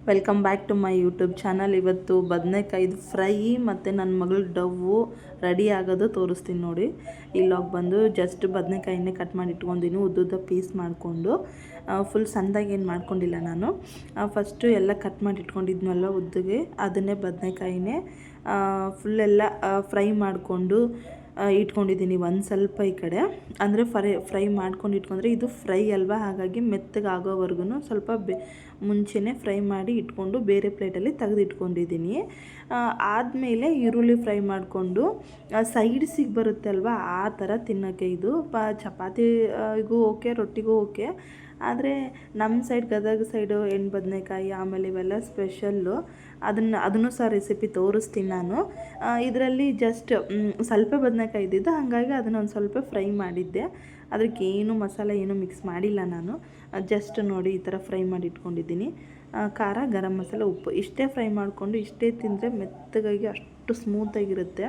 Welcome back to my YouTube channel. ಇವತ್ತು ಬದನೆಕಾಯಿದು fry ಮತ್ತು ನನ್ನ ಮಗಳು ಡವ್ವು ರೆಡಿ ಆಗೋದು ತೋರಿಸ್ತೀನಿ ನೋಡಿ. ಇಲ್ಲೋಗಿ ಬಂದು ಜಸ್ಟ್ ಬದನೆಕಾಯಿನೇ ಕಟ್ ಮಾಡಿ ಇಟ್ಕೊಂಡಿನಿ, ಉದ್ದುದ್ದ ಪೀಸ್ ಮಾಡಿಕೊಂಡು. ಫುಲ್ ಸಣ್ಣದಾಗಿ ಏನು ಮಾಡ್ಕೊಂಡಿಲ್ಲ ನಾನು. ಫಸ್ಟು ಎಲ್ಲ ಕಟ್ ಮಾಡಿ ಇಟ್ಕೊಂಡಿದ್ನಲ್ಲ ಉದ್ದಿಗೆ, ಅದನ್ನೇ ಬದನೆಕಾಯಿನೇ ಫುಲ್ಲೆಲ್ಲ ಫ್ರೈ ಮಾಡಿಕೊಂಡು ಇಟ್ಕೊಂಡಿದ್ದೀನಿ. ಒಂದು ಸ್ವಲ್ಪ ಈ ಕಡೆ ಅಂದರೆ ಫ್ರೈ ಮಾಡ್ಕೊಂಡು ಇಟ್ಕೊಂಡ್ರೆ ಇದು ಫ್ರೈ ಅಲ್ವಾ, ಹಾಗಾಗಿ ಮೆತ್ತಗೆ ಆಗೋವರೆಗೂ ಸ್ವಲ್ಪ ಮುಂಚೆನೇ ಫ್ರೈ ಮಾಡಿ ಇಟ್ಕೊಂಡು ಬೇರೆ ಪ್ಲೇಟಲ್ಲಿ ತೆಗೆದು ಇಟ್ಕೊಂಡಿದ್ದೀನಿ. ಆದಮೇಲೆ ಈರುಳ್ಳಿ ಫ್ರೈ ಮಾಡಿಕೊಂಡು ಸೈಡ್ಸಿಗೆ ಬರುತ್ತೆ ಅಲ್ವಾ, ಆ ಥರ ತಿನ್ನೋಕ್ಕೆ ಇದು ಚಪಾತಿಗೂ ಓಕೆ, ರೊಟ್ಟಿಗೂ ಓಕೆ. ಆದರೆ ನಮ್ಮ ಸೈಡ್ ಗದಗ ಸೈಡು ಎಣ್ಣೆ ಬದನೆಕಾಯಿ ಆಮೇಲೆ ಇವೆಲ್ಲ ಸ್ಪೆಷಲ್ಲು. ಅದನ್ನು ಸಹ ರೆಸಿಪಿ ತೋರಿಸ್ತೀನಿ ನಾನು. ಇದರಲ್ಲಿ ಜಸ್ಟ್ ಸ್ವಲ್ಪ ಬದನೆಕಾಯಿ ಇದ್ದಿದ್ದು, ಹಾಗಾಗಿ ಅದನ್ನೊಂದು ಸ್ವಲ್ಪ ಫ್ರೈ ಮಾಡಿದ್ದೆ. ಅದಕ್ಕೇನು ಮಸಾಲೆ ಏನು ಮಿಕ್ಸ್ ಮಾಡಿಲ್ಲ ನಾನು. ಜಸ್ಟ್ ನೋಡಿ ಈ ಥರ ಫ್ರೈ ಮಾಡಿ ಇಟ್ಕೊಂಡಿದ್ದೀನಿ. ಖಾರ, ಗರಂ ಮಸಾಲೆ, ಉಪ್ಪು ಇಷ್ಟೇ ಫ್ರೈ ಮಾಡಿಕೊಂಡು ಇಷ್ಟೇ ತಿಂದರೆ ಮೆತ್ತಗಾಗಿ ಅಷ್ಟು ಸ್ಮೂತಾಗಿರುತ್ತೆ.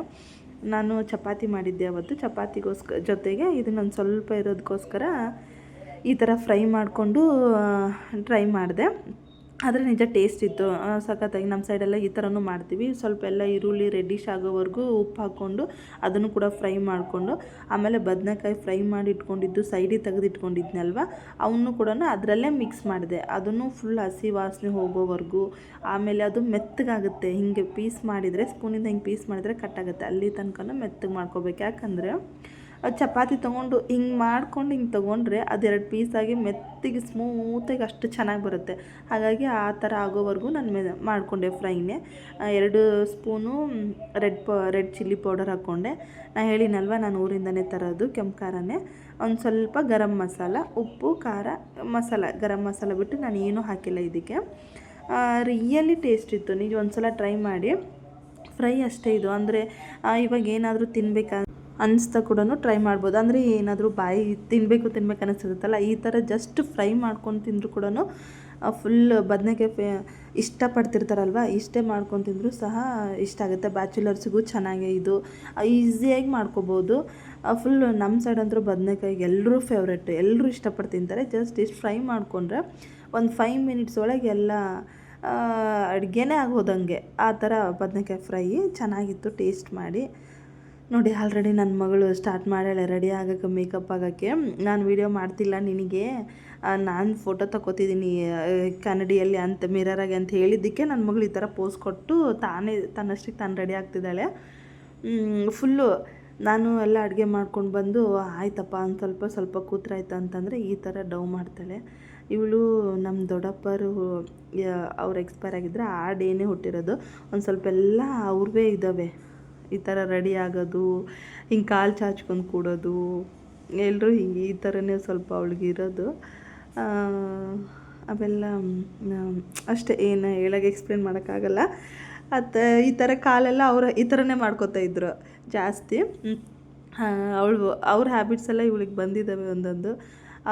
ನಾನು ಚಪಾತಿ ಮಾಡಿದ್ದೆ ಅವತ್ತು. ಜೊತೆಗೆ ಇದನ್ನೊಂದು ಸ್ವಲ್ಪ ಇರೋದಕ್ಕೋಸ್ಕರ ಈ ಥರ ಫ್ರೈ ಮಾಡಿಕೊಂಡು ಟ್ರೈ ಮಾಡಿದೆ. ಆದರೆ ನಿಜ ಟೇಸ್ಟ್ ಇತ್ತು, ಸಖತ್ತಾಗಿ. ನಮ್ಮ ಸೈಡೆಲ್ಲ ಈ ಥರನೂ ಮಾಡ್ತೀವಿ. ಸ್ವಲ್ಪ ಎಲ್ಲ ಈರುಳ್ಳಿ ರೆಡ್ಡಿಶ್ ಆಗೋವರೆಗೂ ಉಪ್ಪು ಹಾಕ್ಕೊಂಡು ಅದನ್ನು ಕೂಡ ಫ್ರೈ ಮಾಡಿಕೊಂಡು, ಆಮೇಲೆ ಬದನೆಕಾಯಿ ಫ್ರೈ ಮಾಡಿ ಇಟ್ಕೊಂಡಿದ್ದು ಸೈಡಿಗೆ ತೆಗೆದು ಇಟ್ಕೊಂಡಿದ್ನಲ್ವ, ಅವನು ಕೂಡ ಅದರಲ್ಲೇ ಮಿಕ್ಸ್ ಮಾಡಿದೆ. ಅದನ್ನು ಫುಲ್ ಹಸಿ ವಾಸನೆ ಹೋಗೋವರೆಗೂ. ಆಮೇಲೆ ಅದು ಮೆತ್ತಗಾಗುತ್ತೆ. ಹಿಂಗೆ ಪೀಸ್ ಮಾಡಿದರೆ, ಸ್ಪೂನಿಂದ ಹಿಂಗೆ ಪೀಸ್ ಮಾಡಿದರೆ ಕಟ್ಟಾಗುತ್ತೆ. ಅಲ್ಲಿ ತನಕ ಮೆತ್ತಗೆ ಮಾಡ್ಕೋಬೇಕು. ಯಾಕಂದರೆ ಚಪಾತಿ ತೊಗೊಂಡು ಹಿಂಗೆ ಮಾಡ್ಕೊಂಡು ಹಿಂಗೆ ತೊಗೊಂಡ್ರೆ ಅದೆರಡು ಪೀಸಾಗಿ ಮೆತ್ತಿಗೆ ಸ್ಮೂತಾಗಿ ಅಷ್ಟು ಚೆನ್ನಾಗಿ ಬರುತ್ತೆ. ಹಾಗಾಗಿ ಆ ಥರ ಆಗೋವರೆಗೂ ನಾನು ಮಾಡಿಕೊಂಡೆ ಫ್ರೈನೇ. 2 ಸ್ಪೂನು ರೆಡ್ ಚಿಲ್ಲಿ ಪೌಡರ್ ಹಾಕ್ಕೊಂಡೆ. ನಾನು ಹೇಳಿನಲ್ವ, ನಾನು ಊರಿಂದನೇ ತರೋದು ಕೆಂಪು ಖಾರನೇ. ಒಂದು ಸ್ವಲ್ಪ ಗರಂ ಮಸಾಲ, ಉಪ್ಪು, ಖಾರ, ಗರಂ ಮಸಾಲ ಬಿಟ್ಟು ನಾನು ಏನೂ ಹಾಕಿಲ್ಲ ಇದಕ್ಕೆ. ರಿಯಲಿ ಟೇಸ್ಟ್ ಇತ್ತು. ನೀವು ಒಂದು ಸಲ ಟ್ರೈ ಮಾಡಿ. ಫ್ರೈ ಅಷ್ಟೇ ಇದು. ಅಂದರೆ ಇವಾಗ ಏನಾದರೂ ತಿನ್ನಬೇಕಾ ಅನಿಸ್ತಾ ಕೂಡ ಟ್ರೈ ಮಾಡ್ಬೋದು. ಅಂದರೆ ಏನಾದರೂ ಬಾಯಿ ತಿನ್ನಬೇಕು ಅನಿಸುತ್ತಲ್ಲ, ಈ ಥರ ಜಸ್ಟ್ ಫ್ರೈ ಮಾಡ್ಕೊಂಡು ತಿಂದರೂ ಕೂಡ ಫುಲ್ ಬದನೆಕಾಯಿ ಇಷ್ಟಪಡ್ತಿರ್ತಾರಲ್ವ, ಇಷ್ಟೇ ಮಾಡ್ಕೊಂಡು ತಿಂದರೂ ಸಹ ಇಷ್ಟ ಆಗುತ್ತೆ. ಬ್ಯಾಚುಲರ್ಸಿಗೂ ಚೆನ್ನಾಗೇ ಇದು, ಈಸಿಯಾಗಿ ಮಾಡ್ಕೋಬೋದು. ಫುಲ್ ನಮ್ಮ ಸೈಡ್ ಅಂದರೂ ಬದನೆಕಾಯಿಗೆ ಎಲ್ಲರೂ ಫೇವ್ರೆಟ್, ಎಲ್ಲರೂ ಇಷ್ಟಪಟ್ಟು ತಿಂತಾರೆ. ಜಸ್ಟ್ ಇಷ್ಟು ಫ್ರೈ ಮಾಡಿಕೊಂಡ್ರೆ ಒಂದು 5 ಮಿನಿಟ್ಸ್ ಒಳಗೆ ಎಲ್ಲ ಅಡುಗೆನೇ ಆಗೋದಂಗೆ. ಆ ಥರ ಬದನೆಕಾಯಿ ಫ್ರೈ ಚೆನ್ನಾಗಿತ್ತು. ಟೇಸ್ಟ್ ಮಾಡಿ ನೋಡಿ. ಆಲ್ರೆಡಿ ನನ್ನ ಮಗಳು ಸ್ಟಾರ್ಟ್ ಮಾಡ್ಯಾಳೆ ರೆಡಿ ಆಗೋಕ್ಕೆ, ಮೇಕಪ್ ಆಗೋಕ್ಕೆ. ನಾನು ವೀಡಿಯೋ ಮಾಡ್ತಿಲ್ಲ ನಿನಗೆ, ನಾನು ಫೋಟೋ ತಗೋತಿದ್ದೀನಿ ಕನ್ನಡಿಯಲ್ಲಿ ಅಂತ, ಮಿರರಾಗೆ ಅಂತ ಹೇಳಿದ್ದಕ್ಕೆ ನನ್ನ ಮಗಳು ಈ ಥರ ಪೋಸ್ ಕೊಟ್ಟು ತನ್ನಷ್ಟಕ್ಕೆ ತಾನು ರೆಡಿ ಆಗ್ತಿದ್ದಾಳೆ. ಫುಲ್ಲು ನಾನು ಎಲ್ಲ ಅಡುಗೆ ಮಾಡ್ಕೊಂಡು ಬಂದು ಆಯ್ತಪ್ಪ ಒಂದು ಸ್ವಲ್ಪ ಕೂತ್ರಾಯ್ತು ಅಂತಂದರೆ ಈ ಥರ ಡವ್ ಮಾಡ್ತಾಳೆ ಇವಳು. ನಮ್ಮ ದೊಡ್ಡಪ್ಪರು ಅವ್ರು ಎಕ್ಸ್ಪೈರ್ ಆಗಿದ್ದರೆ ಆ ಡೇನೇ ಹುಟ್ಟಿರೋದು. ಒಂದು ಸ್ವಲ್ಪ ಎಲ್ಲ ಅವ್ರವೇ ಇದ್ದಾವೆ ಈ ಥರ ರೆಡಿ ಆಗೋದು, ಹಿಂಗೆ ಕಾಲು ಚಾಚ್ಕೊಂಡು ಕೂಡೋದು, ಎಲ್ಲರೂ ಹಿಂಗೆ ಈ ಥರನೇ ಸ್ವಲ್ಪ ಅವಳಿಗೆ ಇರೋದು. ಅವೆಲ್ಲ ಅಷ್ಟೇ, ಏನು ಹೇಳೋಕ್ಕೆ ಎಕ್ಸ್ಪ್ಲೇನ್ ಮಾಡೋಕ್ಕಾಗಲ್ಲ. ಈ ಥರ ಕಾಲೆಲ್ಲ ಈ ಥರನೇ ಮಾಡ್ಕೋತಾ ಇದ್ರು ಜಾಸ್ತಿ. ಅವ್ರ ಹ್ಯಾಬಿಟ್ಸ್ ಎಲ್ಲ ಇವಳಿಗೆ ಬಂದಿದ್ದಾವೆ ಒಂದೊಂದು.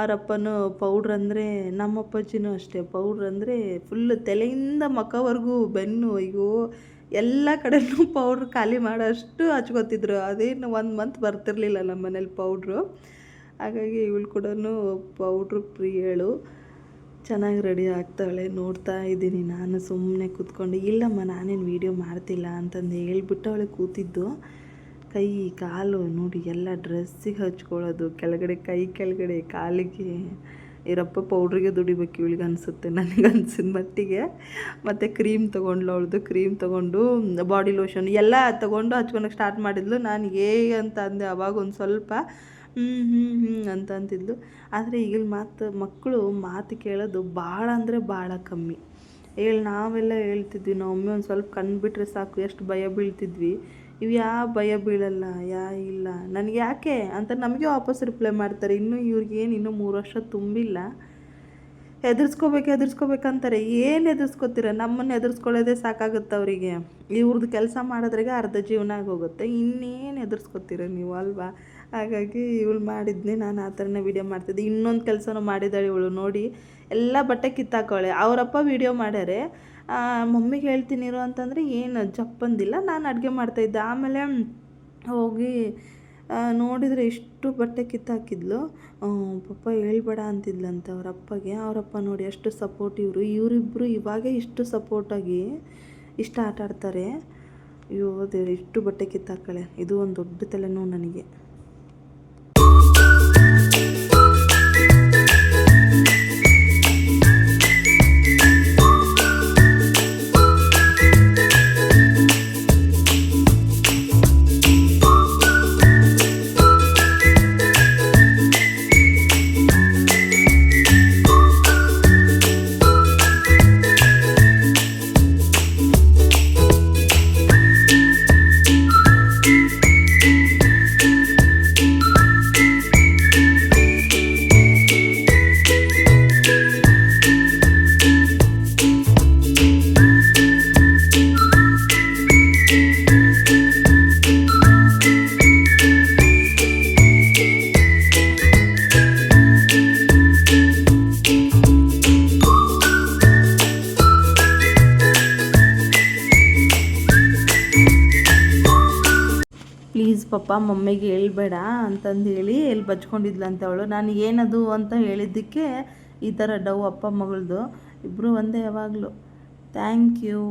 ಅವರಪ್ಪನೂ ಪೌಡ್ರ್ ಅಂದರೆ, ನಮ್ಮ ಅಪ್ಪಾಜಿನೂ ಅಷ್ಟೇ, ಪೌಡ್ರ್ ಅಂದರೆ ಫುಲ್ ತಲೆಯಿಂದ ಮುಖವರೆಗೂ ಬೆನ್ನು, ಅಯ್ಯೋ ಎಲ್ಲ ಕಡೆಯೂ ಪೌಡ್ರ್ ಖಾಲಿ ಮಾಡೋಷ್ಟು ಹಚ್ಕೋತಿದ್ರು. ಅದೇನು 1 ಮಂತ್ ಬರ್ತಿರಲಿಲ್ಲ ನಮ್ಮ ಮನೇಲಿ ಪೌಡ್ರು. ಹಾಗಾಗಿ ಇವಳು ಕೂಡ ಪೌಡ್ರು ಪ್ರಿಯಳು. ಚೆನ್ನಾಗಿ ರೆಡಿ ಆಗ್ತಾಳೆ. ನೋಡ್ತಾ ಇದ್ದೀನಿ ನಾನು ಸುಮ್ಮನೆ ಕೂತ್ಕೊಂಡು. ಇಲ್ಲಮ್ಮ ನಾನೇನು ವೀಡಿಯೋ ಮಾಡ್ತಿಲ್ಲ ಅಂತಂದು ಹೇಳ್ಬಿಟ್ಟು ಅವಳಿಗೆ ಕೂತಿದ್ದು. ಕೈ ಕಾಲು ನೋಡಿ ಎಲ್ಲ ಡ್ರೆಸ್ಸಿಗೆ ಹಚ್ಕೊಳ್ಳೋದು, ಕೆಳಗಡೆ ಕೈ ಕೆಳಗಡೆ ಕಾಲಿಗೆ. ಇವರಪ್ಪ ಪೌಡ್ರಿಗೆ ದುಡಿಬೇಕು ಇವಳಿಗೆ ಅನಿಸುತ್ತೆ, ನನಗೆ ಅನ್ಸಿದ ಮಟ್ಟಿಗೆ. ಮತ್ತು ಕ್ರೀಮ್ ತೊಗೊಂಡ್ಲು, ಅವಳದು ಕ್ರೀಮ್ ತೊಗೊಂಡು ಬಾಡಿ ಲೋಷನ್ ಎಲ್ಲ ತೊಗೊಂಡು ಹಚ್ಕೊಳಕ್ಕೆ ಸ್ಟಾರ್ಟ್ ಮಾಡಿದ್ಲು. ನಾನು ಅಂತ ಅಂದೆ ಅವಾಗ ಒಂದು ಸ್ವಲ್ಪ ಅಂತ ಅಂತಿದ್ಲು. ಆದರೆ ಈಗಿನ ಮಕ್ಕಳು ಮಾತು ಕೇಳೋದು ಭಾಳ ಅಂದರೆ ಭಾಳ ಕಮ್ಮಿ. ನಾವೆಲ್ಲ ಹೇಳ್ತಿದ್ವಿ, ನಾವೊಮ್ಮೆ ಒಂದು ಸ್ವಲ್ಪ ಕಂಡುಬಿಟ್ರೆ ಸಾಕು ಎಷ್ಟು ಭಯ ಬೀಳ್ತಿದ್ವಿ. ಇವು ಭಯ ಬೀಳಲ್ಲ, ಇಲ್ಲ ನನಗೆ ಯಾಕೆ ಅಂತ ನಮಗೆ ವಾಪಸ್ ರಿಪ್ಲೈ ಮಾಡ್ತಾರೆ. ಇವ್ರಿಗೇನು ಇನ್ನೂ 3 ವರ್ಷ ತುಂಬಿಲ್ಲ, ಎದುರಿಸ್ಕೋಬೇಕಂತಾರೆ. ಏನು ಎದುರಿಸ್ಕೋತೀರ? ನಮ್ಮನ್ನು ಎದುರಿಸ್ಕೊಳ್ಳೋದೇ ಸಾಕಾಗುತ್ತೆ ಅವರಿಗೆ. ಇವ್ರದ್ದು ಕೆಲಸ ಮಾಡೋದ್ರಾಗೆ ಅರ್ಧ ಜೀವನ ಆಗೋಗುತ್ತೆ, ಇನ್ನೇನು ಎದುರಿಸ್ಕೋತೀರ ನೀವು ಅಲ್ವಾ? ಹಾಗಾಗಿ ಇವಳು ಮಾಡಿದ್ನೇ ನಾನು ಆ ಥರನೇ ವೀಡಿಯೋ ಮಾಡ್ತಿದ್ದೆ. ಇನ್ನೊಂದು ಕೆಲಸನೂ ಮಾಡಿದ್ದಾಳೆ ಇವಳು ನೋಡಿ, ಎಲ್ಲ ಬಟ್ಟೆ ಕಿತ್ತಾಕೊಳ್ಳೆ. ಅವರಪ್ಪ ವೀಡಿಯೋ ಮಾಡ್ಯಾರೆ, ಮಮ್ಮಿಗೆ ಹೇಳ್ತೀನಿರು ಅಂತಂದರೆ ಏನು ಜಪ್ಪಂದಿಲ್ಲ. ನಾನು ಅಡುಗೆ ಮಾಡ್ತಾಯಿದ್ದೆ. ಆಮೇಲೆ ಹೋಗಿ ನೋಡಿದರೆ ಎಷ್ಟು ಬಟ್ಟೆ ಕಿತ್ತಾಕಿದ್ಲು. ಪಪ್ಪ ಹೇಳ್ಬೇಡ ಅಂತಿದ್ಲಂತೆ ಅವರಪ್ಪ ನೋಡಿ ಎಷ್ಟು ಇವರಿಬ್ಬರು ಇವಾಗೇ ಇಷ್ಟು ಸಪೋರ್ಟಾಗಿ ಇಷ್ಟು ಆಟ ಆಡ್ತಾರೆ. ಅಯ್ಯೋ ದೇವ್ರೆ, ಇಷ್ಟು ಬಟ್ಟೆ ಕಿತ್ತಾಕಳೆ. ಇದು ಒಂದು ದೊಡ್ಡ ತಲೆನೋವು ನನಗೆ. ಪ್ಲೀಸ್ ಪಪ್ಪ ಮಮ್ಮಿಗೆ ಹೇಳ್ಬೇಡ ಅಂತಂದು ಹೇಳಿ ಎಲ್ಲಿ ಬಚ್ಕೊಂಡಿದ್ಲಂತ ಅವಳು. ನಾನು ಏನದು ಅಂತ ಹೇಳಿದ್ದಕ್ಕೆ ಈ ಥರ ಡವ್ ಅಪ್ಪ ಮಗಳದು ಇಬ್ಬರು ಒಂದೇ ಯಾವಾಗಲೂ. Thank you.